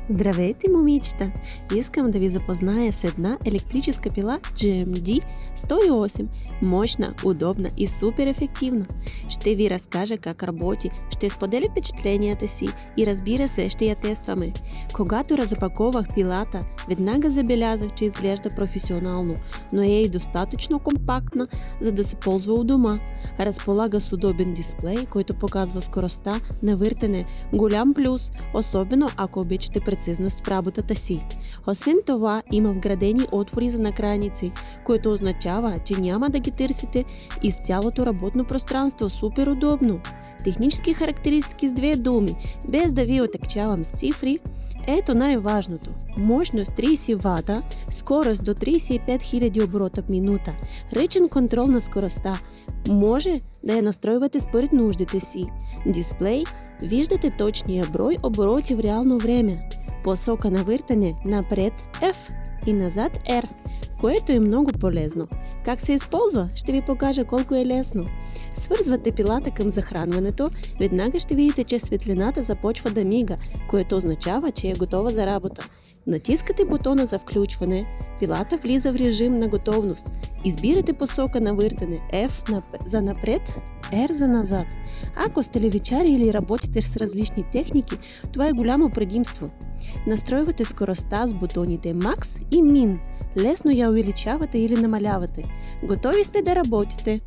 Здравейте, момичета! Искам да ви запозная с една електрическа пила GMD 108. Мощна, удобна и супер ефективна. Ще ви разкажа как работи, ще споделя впечатленията си и разбира се, ще я тестваме. Когато разопаковах пилата, веднага забелязах, че изглежда професионално, но е и достатъчно компактна, за да се ползва у дома. Разполага с удобен дисплей, който показва скоростта на въртене. Голям плюс, особено ако обичате прецизност в работата си. Освен това, има вградени отвори за накрайници, което означава, че няма да ги търсите из цялото работно пространство. Супер удобно! Технически характеристики с две думи, без да ви отекчавам с цифри. Ето най-важното. Мощност 30 Вт, скорост до 35 000 оборота в минута, ръчен контрол на скоростта. Може да я настройвате според нуждите си. Дисплей, виждате точния брой обороти в реално време. Посока на въртане напред F и назад R, което е много полезно. Как се използва? Ще ви покажа колко е лесно. Свързвате пилата към захранването, веднага ще видите, че светлината започва да мига, което означава, че е готова за работа. Натискате бутона за включване, пилата влиза в режим на готовност. Избирате посока на въртане F за напред, R за назад. Ако сте левичари или работите с различни техники, това е голямо предимство. Настройвате скоростта с бутоните Max и Min. Лесно я увеличавате или намалявате. Готови сте да работите?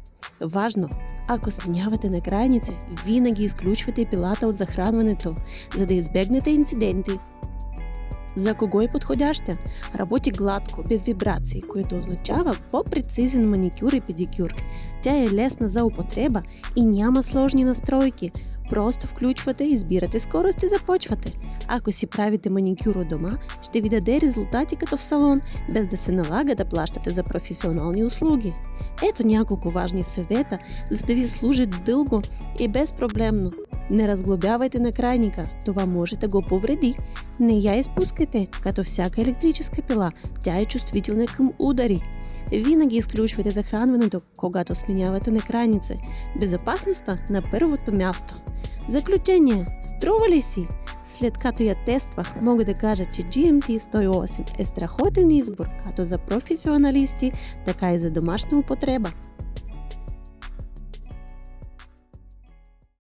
Важно! Ако сменявате накрайници, винаги изключвате пилата от захранването, за да избегнете инциденти. За кого е подходяща? Работи гладко, без вибрации, което означава по-прецизен маникюр и педикюр. Тя е лесна за употреба и няма сложни настройки. Просто включвате, избирате скорост и започвате. Ако си правите маникюр у дома, ще ви даде резултати като в салон, без да се налага да плащате за професионални услуги. Ето няколко важни съвета, за да ви служат дълго и безпроблемно. Не разглобявайте накрайника, това може да го повреди. Не я изпускайте, като всяка електрическа пила, тя е чувствителна към удари. Винаги изключвайте захранването, когато сменявате накрайница. Безопасността на първото място. Заключение, струва ли си? След като я тествах, мога да кажа, че GMD 108 е страхотен избор, като за професионалисти, така и за домашна употреба.